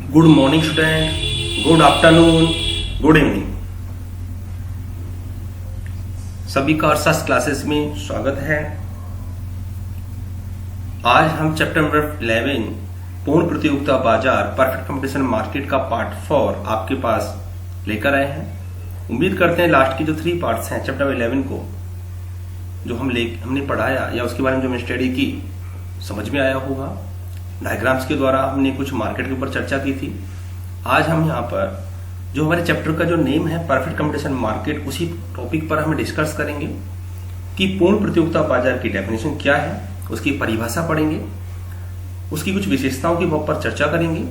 Good morning student, good afternoon, good evening. सभी का अर्थशास्त्र क्लासेस में स्वागत है। आज हम चैप्टर नंबर 11 पूर्ण प्रतियोगिता बाजार परफेक्ट कंपटीशन मार्केट का पार्ट 4 आपके पास लेकर आए हैं। उम्मीद करते हैं लास्ट की जो 3 पार्ट्स हैं चैप्टर 11 को जो हमने पढ़ाया या उसके बारे में जो हमने स्टडी की समझ में आया होगा। डायग्राम्स के द्वारा हमने कुछ मार्केट के ऊपर चर्चा की थी। आज हम यहाँ पर जो हमारे चैप्टर का जो नेम है परफेक्ट कंपटीशन मार्केट, उसी टॉपिक पर हम डिस्कस करेंगे कि पूर्ण प्रतियोगिता बाजार की डेफिनेशन क्या है, उसकी परिभाषा पढ़ेंगे, उसकी कुछ विशेषताओं की पर चर्चा करेंगे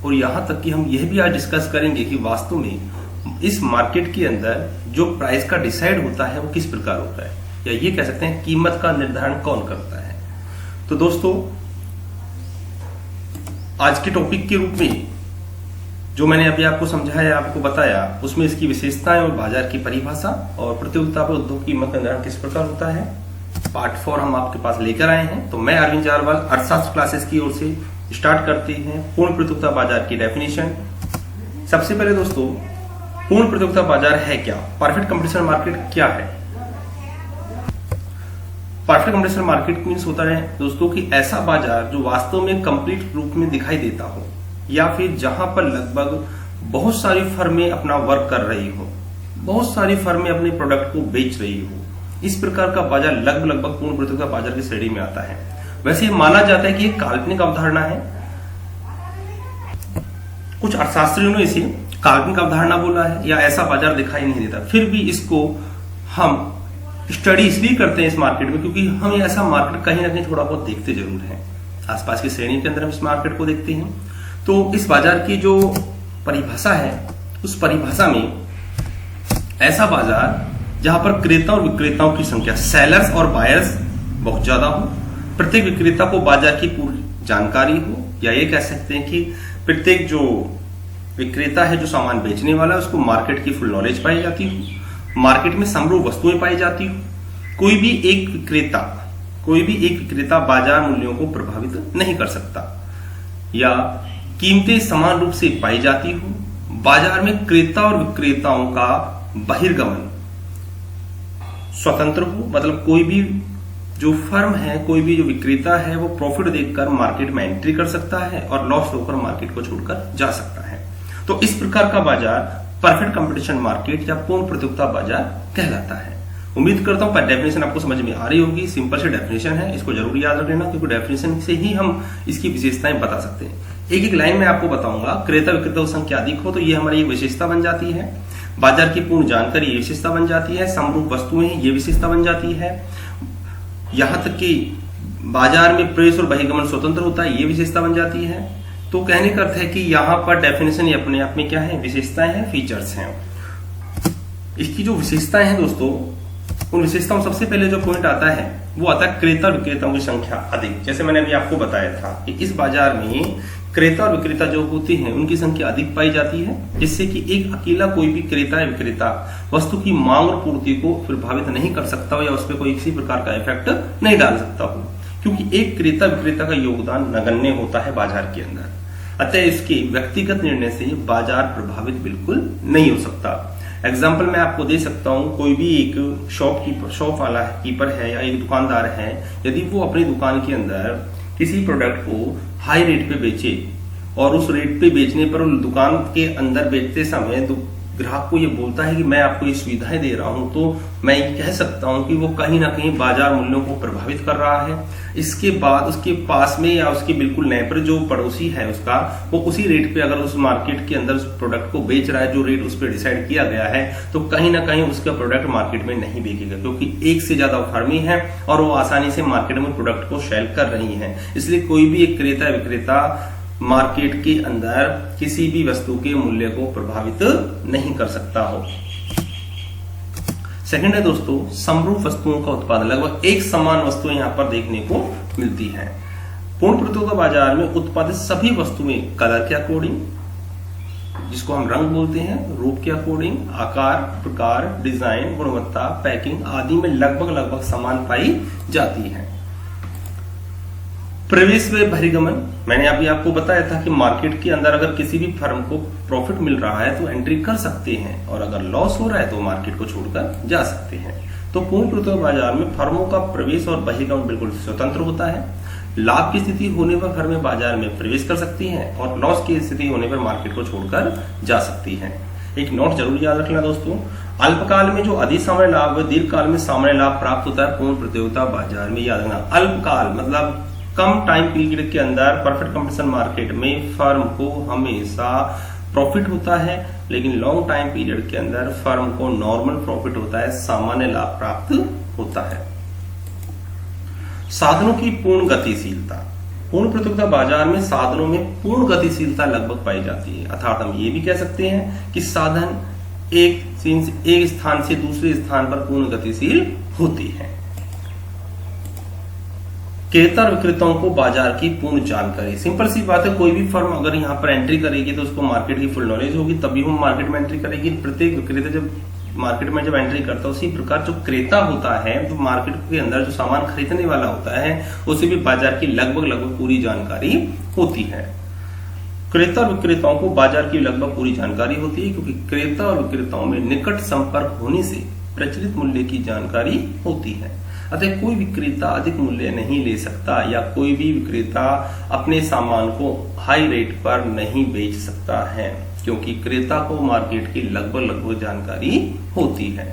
और यहाँ तक कि हम यह भी आज डिस्कस करेंगे कि वास्तव में इस मार्केट के अंदर जो प्राइस का डिसाइड होता है वो किस प्रकार होता है, या ये कह सकते हैं कीमत का निर्धारण कौन करता है। तो दोस्तों, आज के टॉपिक के रूप में जो मैंने अभी आपको समझाया, आपको बताया, उसमें इसकी विशेषताएं और बाजार की परिभाषा और प्रतियोगिता पर उद्योग कीमत का निर्धारण किस प्रकार होता है, पार्ट 4 हम आपके पास लेकर आए हैं। तो मैं अरविंद जारवाल अर्थशास्त्र क्लासेस की ओर से स्टार्ट करते हैं पूर्ण प्रतियोगिता बाजार की डेफिनेशन। सबसे पहले दोस्तों, पूर्ण प्रतियोगिता बाजार है क्या, परफेक्ट कंपटीशन मार्केट क्या है। परफेक्ट कंपटीशन मार्केट मीन्स होता है दोस्तों कि ऐसा बाजार जो वास्तव में कंप्लीट रूप में दिखाई देता हो, या फिर जहां पर लगभग बहुत सारी फर्में अपना वर्क कर रही हो, बहुत सारी फर्में अपने प्रोडक्ट को बेच रही हो। इस प्रकार का बाजार लगभग पूर्ण प्रतियोगिता बाजार की श्रेणी में आता है। वैसे ये माना जाता है कि एक काल्पनिक अवधारणा है। कुछ अर्थशास्त्रियों ने इसे काल्पनिक अवधारणा बोला है या ऐसा बाजार दिखाई नहीं देता। फिर भी इसको हम स्टडी इसलिए करते हैं इस मार्केट में क्योंकि हम ऐसा मार्केट कहीं ना कहीं थोड़ा बहुत देखते जरूर हैं। आसपास की श्रेणी के अंदर हम इस मार्केट को देखते हैं। तो इस बाजार की जो परिभाषा है, उस परिभाषा में ऐसा बाजार जहां पर क्रेता और विक्रेताओं की संख्या, सेलर्स और बायर्स बहुत ज्यादा हो, प्रत्येक विक्रेता को बाजार की पूरी जानकारी हो, या ये कह सकते हैं कि प्रत्येक जो विक्रेता है, जो सामान बेचने वाला है, उसको मार्केट की फुल नॉलेज पाई जाती हो, मार्केट में समरूप वस्तुएं पाई जाती हो, कोई भी एक विक्रेता बाजार मूल्यों को प्रभावित नहीं कर सकता, या कीमतें समान रूप से पाई जाती हो, बाजार में क्रेता और विक्रेताओं का बहिर्गमन स्वतंत्र हो, मतलब कोई भी जो फर्म है, कोई भी जो विक्रेता है, वो प्रॉफिट देखकर मार्केट में एंट्री कर सकता है और लॉस होकर मार्केट को छोड़कर जा सकता है। तो इस प्रकार का बाजार परफेक्ट कंपटीशन मार्केट या पूर्ण प्रतियोगिता बाजार कहलाता है। उम्मीद करता हूं डेफिनेशन आपको समझ में आ रही होगी। सिंपल सी डेफिनेशन है, इसको जरूर याद रख लेना क्योंकि डेफिनेशन से ही हम इसकी विशेषताएं बता सकते हैं। एक एक लाइन में आपको बताऊंगा। क्रेता विक्रेता की संख्या अधिक हो तो ये हमारी विशेषता बन जाती है। बाजार की पूर्ण जानकारी ये विशेषता बन जाती है। समरूप वस्तुएं ये विशेषता बन जाती है। यहां तक कि बाजार में प्रवेश और बहिर्गमन स्वतंत्र होता है, ये विशेषता बन जाती है। तो कहने का अर्थ है कि यहां पर डेफिनेशन ये अपने आप में क्या है, विशेषताएं हैं, फीचर्स हैं। इसकी जो विशेषताएं हैं दोस्तों, उन विशेषताओं सबसे पहले जो पॉइंट आता है वो आता है क्रेता और विक्रेताओं की संख्या अधिक। जैसे मैंने अभी आपको बताया था कि इस बाजार में क्रेता और विक्रेता जो होते हैं उनकी संख्या अधिक पाई जाती है, जिससे कि एक अकेला कोई भी क्रेता या विक्रेता वस्तु की मांग और पूर्ति को प्रभावित नहीं कर सकता हो या उस पर कोई किसी प्रकार का इफेक्ट नहीं डाल सकता हो, क्योंकि एक क्रेता विक्रेता का योगदान नगण्य होता है बाजार के अंदर। अतः इसके व्यक्तिगत निर्णय से बाजार प्रभावित बिल्कुल नहीं हो सकता। एग्जाम्पल मैं आपको दे सकता हूं, कोई भी एक शॉप वाला कीपर है या एक दुकानदार है, यदि वो अपनी दुकान के अंदर किसी प्रोडक्ट को हाई रेट पे बेचे और उस रेट पे बेचने पर दुकान के अंदर बेचते समय ग्राहक को ये बोलता है कि मैं आपको ये सुविधाएं दे रहा हूं, तो मैं ये कह सकता हूं कि वो कहीं ना कहीं बाजार मूल्यों को प्रभावित कर रहा है। इसके बाद उसके पास में या उसके बिल्कुल नेबर जो पड़ोसी है उसका, वो उसी रेट पे अगर उस मार्केट के अंदर उस प्रोडक्ट को बेच रहा है जो रेट उस पर डिसाइड किया गया है, तो कहीं ना कहीं उसका प्रोडक्ट मार्केट में नहीं बिकेगा, क्योंकि एक से ज्यादा फर्में हैं और वो आसानी से मार्केट में प्रोडक्ट को सेल कर रही है। इसलिए कोई भी एक क्रेता विक्रेता मार्केट के अंदर किसी भी वस्तु के मूल्य को प्रभावित नहीं कर सकता हो। सेकंड है दोस्तों, समरूप वस्तुओं का उत्पादन। लगभग एक समान वस्तुएं यहां पर देखने को मिलती हैं। पूर्ण प्रतियोगिता बाजार में उत्पादित सभी वस्तुएं कलर के अकॉर्डिंग, जिसको हम रंग बोलते हैं, रूप के अकॉर्डिंग, आकार, प्रकार, डिजाइन, गुणवत्ता, पैकिंग आदि में लगभग समान पाई जाती है। प्रवेश व बहिर्गमन, मैंने अभी आपको बताया था कि मार्केट के अंदर अगर किसी भी फर्म को प्रॉफिट मिल रहा है तो एंट्री कर सकते हैं, और अगर लॉस हो रहा है तो मार्केट को छोड़कर जा सकते हैं। तो पूर्ण प्रतियोगिता बाजार में फर्मों का प्रवेश और बहिर्गमन बिल्कुल स्वतंत्र होता है। लाभ की स्थिति होने पर फर्में बाजार में प्रवेश कर सकती हैं और लॉस की स्थिति होने पर मार्केट को छोड़कर जा सकती हैं। एक नोट जरूर याद रखना दोस्तों, अल्पकाल में जो अधिक सामान्य लाभ व दीर्घ काल में सामान्य लाभ प्राप्त होता है पूर्ण प्रतियोगिता बाजार में। याद रखना, अल्पकाल मतलब कम टाइम पीरियड के अंदर परफेक्ट कंपटीशन मार्केट में फर्म को हमेशा प्रॉफिट होता है, लेकिन लॉन्ग टाइम पीरियड के अंदर फर्म को नॉर्मल प्रॉफिट होता है, सामान्य लाभ प्राप्त होता है। साधनों की पूर्ण गतिशीलता, पूर्ण प्रतियोगिता बाजार में साधनों में पूर्ण गतिशीलता लगभग पाई जाती है। अर्थात हम ये भी कह सकते हैं कि साधन एक स्थान से दूसरे स्थान पर पूर्ण गतिशील होती है। क्रेता और विक्रेताओं को बाजार की पूर्ण जानकारी, सिंपल सी बात है, कोई भी फर्म अगर यहाँ पर एंट्री करेगी तो उसको मार्केट की फुल नॉलेज होगी, तभी वो मार्केट में एंट्री करेगी। प्रत्येक विक्रेता जब मार्केट में एंट्री करता है, उसी प्रकार जो क्रेता होता है तो मार्केट के अंदर जो सामान खरीदने वाला होता है उसे भी बाजार की लगभग पूरी जानकारी होती है। क्रेता और विक्रेताओं को बाजार की लगभग पूरी जानकारी होती है, क्योंकि क्रेता और विक्रेताओं में निकट संपर्क होने से प्रचलित मूल्य की जानकारी होती है। अतः कोई विक्रेता अधिक मूल्य नहीं ले सकता, या कोई भी विक्रेता अपने सामान को हाई रेट पर नहीं बेच सकता है, क्योंकि क्रेता को मार्केट की लगभग जानकारी होती है।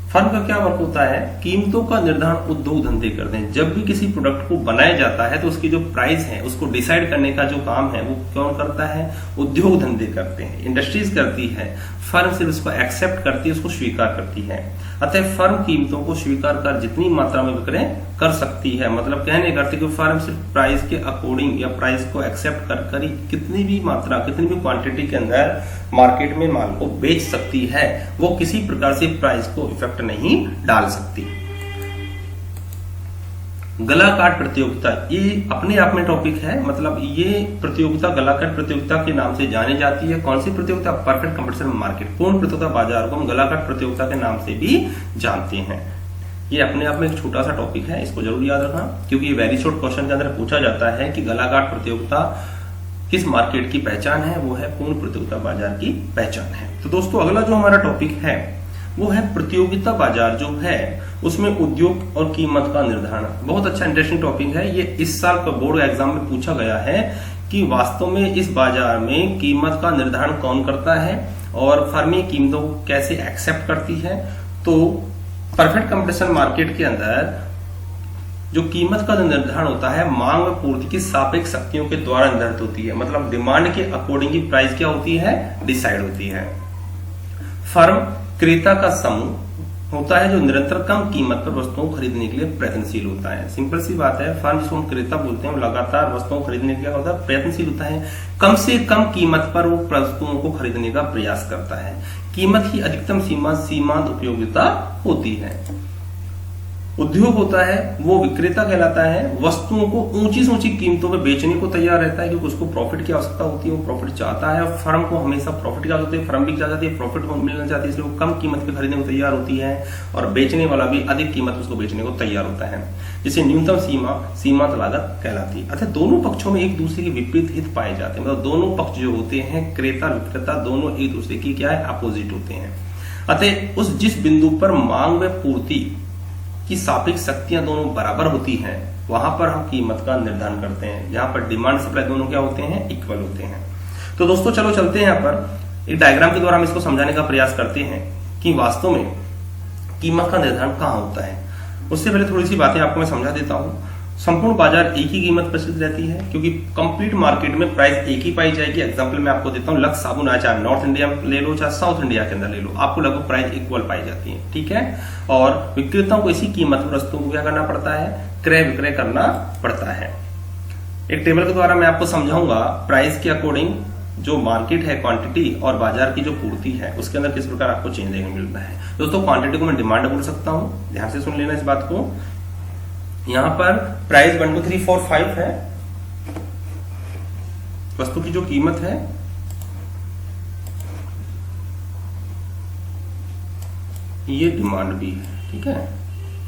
फर्म का क्या वर्क होता है? कीमतों का निर्धारण उद्योग धंधे करते हैं। जब भी किसी प्रोडक्ट को बनाया जाता है तो उसकी जो प्राइस है उसको डिसाइड करने का जो काम है वो कौन करता है? उद्योग धंधे करते हैं, इंडस्ट्रीज करती है। फर्म सिर्फ उसको एक्सेप्ट करती है, उसको स्वीकार करती है। अतः फर्म कीमतों को स्वीकार कर जितनी मात्रा में विक्रय कर सकती है, मतलब कहने करती कि फर्म सिर्फ प्राइस के अकॉर्डिंग या प्राइस को एक्सेप्ट कर ही कितनी भी मात्रा, कितनी भी क्वांटिटी के अंदर मार्केट में माल को बेच सकती है, वो किसी प्रकार से प्राइस को इफेक्ट नहीं डाल सकती। गलाकाट प्रतियोगिता, ये अपने आप में टॉपिक है, मतलब ये प्रतियोगिता गलाकाट प्रतियोगिता के नाम से जानी जाती है। कौन सी प्रतियोगिता? परफेक्ट कंपटीशन मार्केट, पूर्ण प्रतियोगिता बाजार को हम गलाकाट प्रतियोगिता के नाम से भी जानते हैं। ये अपने आप में एक छोटा सा टॉपिक है, इसको जरूर याद रखना, क्योंकि ये वेरी शॉर्ट क्वेश्चन के अंदर पूछा जाता है कि गलाकाट प्रतियोगिता किस मार्केट की पहचान है? वो है पूर्ण प्रतियोगिता बाजार की पहचान है। तो दोस्तों अगला जो हमारा टॉपिक है वो है प्रतियोगिता बाजार जो है उसमें उद्योग और कीमत का निर्धारण। बहुत अच्छा इंटरेस्टिंग टॉपिक है ये। इस साल का बोर्ड एग्जाम में पूछा गया है कि वास्तव में इस बाजार में कीमत का निर्धारण कौन करता है और फर्में कीमतों को कैसे एक्सेप्ट करती है। तो परफेक्ट कंपटीशन मार्केट के अंदर जो कीमत का निर्धारण होता है मांग और पूर्ति की सापेक्ष शक्तियों के द्वारा निर्धारित होती है, मतलब डिमांड के अकॉर्डिंग की प्राइस क्या होती है? डिसाइड होती है। फर्म क्रेता का समूह होता है जो निरंतर कम कीमत पर वस्तुओं को खरीदने के लिए प्रयत्नशील होता है। सिंपल सी बात है, फर्म जिसको हम क्रेता बोलते हैं लगातार वस्तुओं को खरीदने के लिए होता है प्रयत्नशील होता है, कम से कम कीमत पर वो वस्तुओं को खरीदने का प्रयास करता है। कीमत की अधिकतम सीमा सीमांत उपयोगिता होती है। उद्योग होता है वो विक्रेता कहलाता है, वस्तुओं को ऊंची से ऊंची कीमतों पर बेचने को तैयार रहता है, क्योंकि उसको प्रॉफिट की आवश्यकता होती है, वो प्रॉफिट चाहता है। और फर्म को हमेशा प्रॉफिट की आवश्यकता होती है, फर्म भी क्या चाहती है? प्रॉफिट मिलना चाहती है, इसलिए वो कम कीमत पे खरीदने को तैयार होती है, और बेचने वाला भी अधिक कीमत उसको बेचने को तैयार होता है, जिसे न्यूनतम सीमांत लागत कहलाती है। अतः दोनों पक्षों में एक दूसरे के विपरीत हित पाए जाते हैं, मतलब दोनों पक्ष जो होते हैं क्रेता विक्रेता दोनों एक दूसरे की क्या है? अपोजिट होते हैं। अतः जिस बिंदु पर मांग व पूर्ति की सापेक्ष शक्तियां दोनों बराबर होती हैं वहां पर हम कीमत का निर्धारण करते हैं, जहां पर डिमांड सप्लाई दोनों क्या होते हैं? इक्वल होते हैं। तो दोस्तों चलो चलते हैं यहाँ पर एक डायग्राम के द्वारा हम इसको समझाने का प्रयास करते हैं कि वास्तव में कीमत का निर्धारण कहाँ होता है। उससे पहले थोड़ी सी बातें आपको मैं समझा देता हूँ। संपूर्ण बाजार एक ही कीमत प्रचलित रहती है, क्योंकि कंप्लीट मार्केट में प्राइस एक ही पाई जाएगी। एग्जांपल मैं आपको देता हूँ, लक्स साबुन है, चाहे नॉर्थ इंडिया में ले लो चाहे साउथ इंडिया के अंदर ले लो, आपको लगभग प्राइस इक्वल पाई जाती है, ठीक है। और विक्रेताओं को इसी कीमत पर वस्तुओं को क्या करना पड़ता है? क्रय विक्रय करना पड़ता है। एक टेबल के द्वारा मैं आपको समझाऊंगा प्राइस के अकॉर्डिंग जो मार्केट है क्वांटिटी और बाजार की जो पूर्ति है उसके अंदर किस प्रकार आपको चेंज देखने मिलता है। दोस्तों क्वांटिटी को मैं डिमांड बोल सकता हूँ, ध्यान से सुन लेना इस बात को। यहां पर प्राइस 1 2 3 4 5 है, वस्तु की जो कीमत है, ये डिमांड भी है, ठीक है।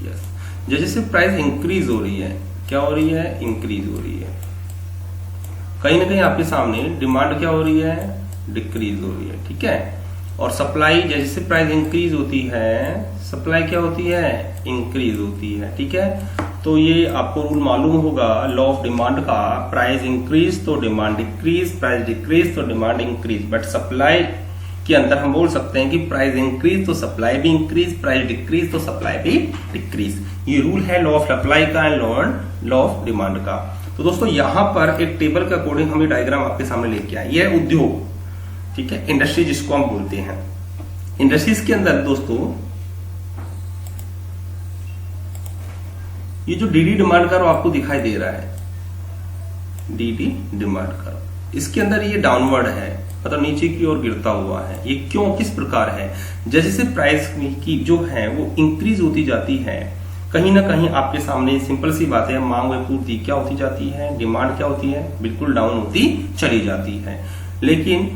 यस, जैसे जैसे प्राइस इंक्रीज हो रही है क्या हो रही है, इंक्रीज हो रही है। कहीं ना कहीं आपके सामने डिमांड क्या हो रही है, डिक्रीज हो रही है। ठीक है, और सप्लाई जैसे प्राइस इंक्रीज होती है सप्लाई क्या होती है, इंक्रीज होती है। ठीक है, तो ये आपको रूल मालूम होगा लॉ ऑफ डिमांड का, प्राइस इंक्रीज तो डिमांड डिक्रीज, प्राइस डिक्रीज तो डिमांड इंक्रीज। बट सप्लाई के अंदर हम बोल सकते हैं कि प्राइस इंक्रीज तो सप्लाई भी इंक्रीज, प्राइस डिक्रीज तो सप्लाई भी डिक्रीज। ये रूल है लॉ ऑफ सप्लाई का एंड लॉ ऑफ डिमांड का। तो दोस्तों यहां पर एक टेबल के अकॉर्डिंग हम ये डायग्राम आपके सामने लेके आए। ये है उद्योग, ठीक है, इंडस्ट्री जिसको हम बोलते हैं। इंडस्ट्रीज के अंदर दोस्तों ये जो डीडी डिमांड कर्व आपको दिखाई दे रहा है, डीडी डिमांड कर्व, इसके अंदर ये डाउनवर्ड है, मतलब नीचे की ओर गिरता हुआ है। ये क्यों, किस प्रकार है, जैसे जैसे प्राइस की जो है वो इंक्रीज होती जाती है, कहीं ना कहीं आपके सामने सिंपल सी बात है, मांग व पूर्ति क्या होती जाती है, डिमांड क्या होती है, बिल्कुल डाउन होती चली जाती है। लेकिन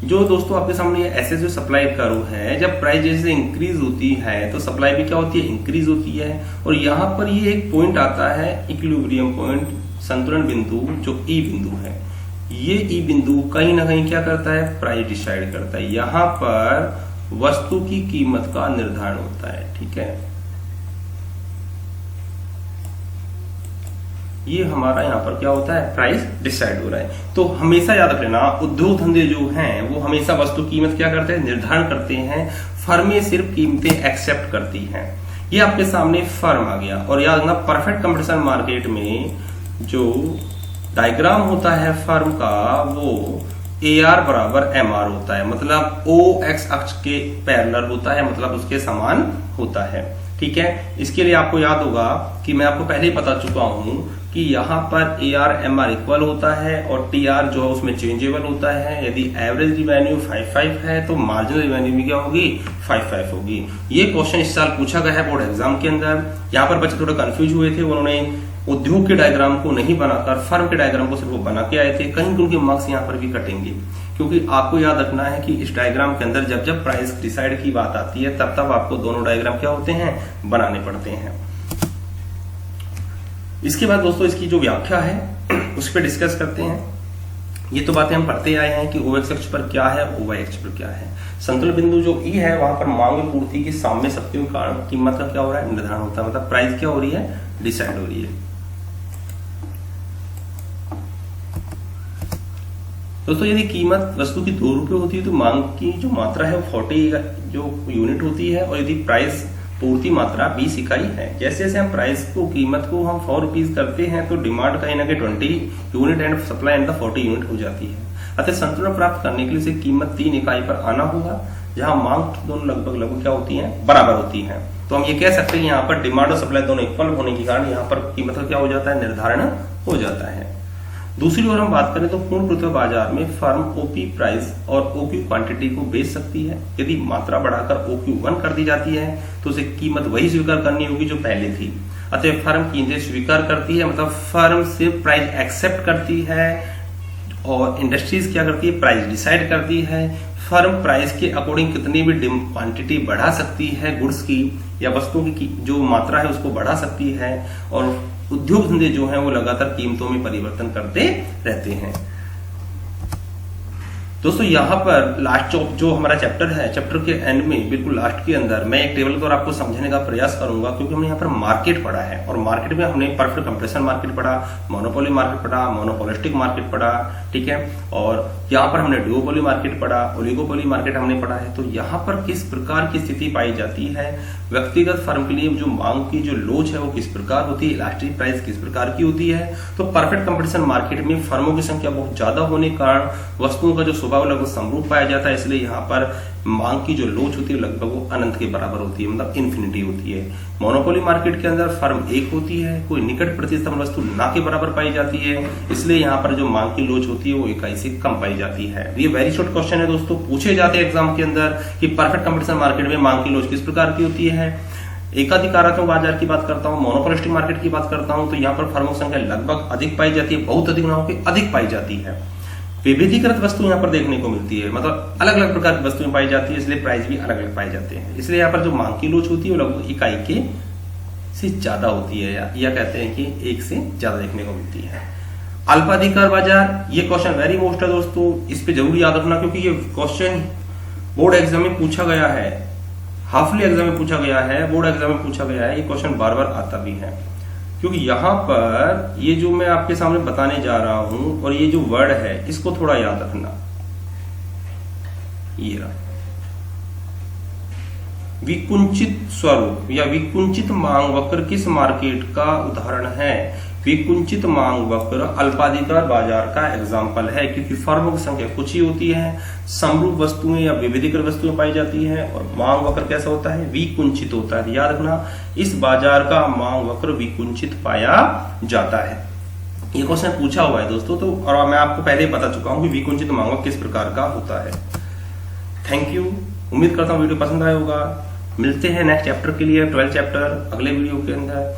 जो दोस्तों आपके सामने ऐसे जो सप्लाई कर्व है, जब प्राइस जैसे इंक्रीज होती है तो सप्लाई भी क्या होती है, इंक्रीज होती है। और यहां पर ये एक पॉइंट आता है इक्विलिब्रियम पॉइंट, संतुलन बिंदु, जो ई बिंदु है। ये ई बिंदु कहीं ना कहीं क्या करता है, प्राइस डिसाइड करता है। यहां पर वस्तु की कीमत का निर्धारण होता है। ठीक है, ये हमारा यहाँ पर क्या होता है, प्राइस डिसाइड हो रहा है। तो हमेशा याद रख लेना, उद्योग धंधे जो हैं वो हमेशा वस्तु कीमत क्या करते हैं, निर्धारण करते हैं। फर्में सिर्फ कीमतें एक्सेप्ट करती हैं। ये आपके सामने फर्म आ गया। और याद रखना, परफेक्ट कंपटीशन मार्केट में जो डायग्राम होता है फर्म का, वो AR बराबर MR होता है, मतलब O X अक्ष के पैरेलल होता है, मतलब उसके समान होता है। ठीक है, इसके लिए आपको याद होगा कि मैं आपको पहले ही बता चुका हूं कि यहाँ पर AR MR इक्वल होता है और TR जो है उसमें चेंजेबल होता है। यदि एवरेज रिवेन्यू 55 है तो मार्जिनल रिवेन्यू भी क्या होगी, 55 होगी। ये क्वेश्चन इस साल पूछा गया है बोर्ड एग्जाम के अंदर। यहाँ पर बच्चे थोड़े कंफ्यूज हुए थे, उन्होंने उद्योग के डायग्राम को नहीं बनाकर फर्म के डायग्राम को सिर्फ वो बना के आए थे। कहीं उनके मार्क्स यहाँ पर भी कटेंगे, क्योंकि आपको याद रखना है कि इस डायग्राम के अंदर जब जब प्राइस डिसाइड की बात आती है तब तब आपको दोनों डायग्राम क्या होते हैं, बनाने पड़ते हैं। इसके बाद दोस्तों इसकी जो व्याख्या है उस पर डिस्कस करते हैं। ये तो बातें हम पढ़ते आए हैं कि OX अक्ष पर क्या है, OY अक्ष पर क्या है। संतुलन बिंदु जो E है वहां पर मांग और पूर्ति की साम्य शक्तियों के कारण कीमत का क्या हो रहा है, निर्धारण होता है, मतलब प्राइस क्या हो रही है, डिसाइड हो रही है। दोस्तों यदि कीमत वस्तु की 2 रुपए होती है तो मांग की जो मात्रा है वो 40 जो यूनिट होती है, और यदि प्राइस पूर्ति मात्रा 20 इकाई है। जैसे जैसे हम प्राइस को, कीमत को हम 4 रुपीज करते हैं तो डिमांड कहीं ना कहीं 20 unit and supply and 40 unit हो जाती है। अतः संतुलन प्राप्त करने के लिए कीमत 3 इकाई पर आना होगा, जहां मांग दोनों लगभग क्या होती है, बराबर होती है। तो हम ये कह सकते हैं यहाँ पर डिमांड और सप्लाई दोनों इक्वल होने के कारण यहाँ पर कीमत का क्या हो जाता है, निर्धारण हो जाता है। दूसरी ओर हम बात करें तो पूर्ण प्रतिभा बाजार में फर्म OP प्राइस और OQ क्वांटिटी को बेच सकती है। यदि मात्रा बढ़ाकर OQ 1 कर दी जाती है तो उसे कीमत वही स्वीकार करनी होगी जो पहले थी। अतः फर्म कीमतें स्वीकार करती है, मतलब फर्म सिर्फ प्राइस एक्सेप्ट करती है, और इंडस्ट्रीज क्या करती है, प्राइस डिसाइड करती है। फर्म प्राइस के अकॉर्डिंग कितनी भी क्वांटिटी बढ़ा सकती है गुड्स की या वस्तुओं की जो मात्रा है उसको बढ़ा सकती है, और उद्योग धंधे जो हैं वो लगातार कीमतों में परिवर्तन करते रहते हैं। दोस्तों यहाँ पर लास्ट जो हमारा चैप्टर है, चैप्टर के एंड में बिल्कुल लास्ट के अंदर मैं एक टेबल द्वारा आपको समझाने का प्रयास करूंगा, क्योंकि हमने यहाँ पर मार्केट पढ़ा है और मार्केट में हमने परफेक्ट कंप्रेशन मार्केट पढ़ा, मोनोपोली मार्केट पढ़ा, मोनोपोलिस्टिक मार्केट पढ़ा, ठीक है, और यहाँ पर हमने डुओपोली मार्केट पढ़ा, ओलिगोपोली मार्केट हमने पढ़ा है। तो यहाँ पर किस प्रकार की स्थिति पाई जाती है, व्यक्तिगत फर्म के लिए जो मांग की जो लोच है वो किस प्रकार होती है, इलास्टिक प्राइस किस प्रकार की होती है। तो परफेक्ट कंपटीशन मार्केट में फर्मों की संख्या बहुत ज्यादा होने के कारण वस्तुओं का जो स्वभाव लगभग समरूप पाया जाता है, इसलिए यहाँ पर मांग की जो लोच होती है लगभग वो अनंत के बराबर होती है, मतलब इन्फिनिटी होती है। मोनोपोली मार्केट के अंदर फर्म एक होती है, कोई निकट प्रतिस्थापन वस्तु ना के बराबर पाई जाती है, इसलिए यहाँ पर जो मांग की लोच होती है वो इकाई से कम पाई जाती है। ये वेरी शॉर्ट क्वेश्चन है दोस्तों, पूछे जाते हैं एग्जाम के अंदर कि परफेक्ट कंपटीशन मार्केट में मांग की लोच किस प्रकार की होती है। एकाधिकारात्मक बाजार की बात करता हूं, मोनोपोलिस्टिक मार्केट की बात करता हूं, तो यहाँ पर फर्मों की संख्या लगभग अधिक पाई जाती है, बहुत अधिक ना होकर अधिक पाई जाती है। विविधीकृत वस्तु यहाँ पर देखने को मिलती है, मतलब अलग अलग प्रकार की वस्तुएं पाई जाती है, इसलिए प्राइस भी अलग अलग पाए जाते हैं। इसलिए यहाँ पर जो मांग की लोच होती है वो लगभग इकाई के से ज्यादा होती है, या कहते हैं कि 1 से ज्यादा देखने को मिलती है। अल्पाधिकार बाजार, ये क्वेश्चन वेरी मोस्ट है दोस्तों, इस पे जरूर याद रखना क्योंकि ये क्वेश्चन बोर्ड एग्जाम में पूछा गया है, हाफली एग्जाम में पूछा गया है, बोर्ड एग्जाम में पूछा गया है, ये क्वेश्चन बार बार आता भी है। क्योंकि यहां पर ये जो मैं आपके सामने बताने जा रहा हूं और ये जो वर्ड है इसको थोड़ा याद रखना। ये रहा विकुंचित स्वरूप या विकुंचित मांग वक्र किस मार्केट का उदाहरण है? विकुंचित मांग वक्र अल्पाधिकार बाजार का एग्जाम्पल है, क्योंकि फर्मों की संख्या कुछ ही होती है, समरूप वस्तुएं या विविधीकृत वस्तुएं पाई जाती हैं, और मांग वक्र कैसा होता है? विकुंचित होता है। याद रखना, इस बाजार का मांग वक्र विकुंचित पाया जाता है। ये क्वेश्चन पूछा हुआ है दोस्तों, तो और मैं आपको पहले ही बता चुका हूं कि विकुंचित मांग वक्र किस प्रकार का होता है। थैंक यू, उम्मीद करता हूं वीडियो पसंद आया होगा। मिलते हैं नेक्स्ट चैप्टर के लिए, 12th चैप्टर अगले वीडियो के अंदर।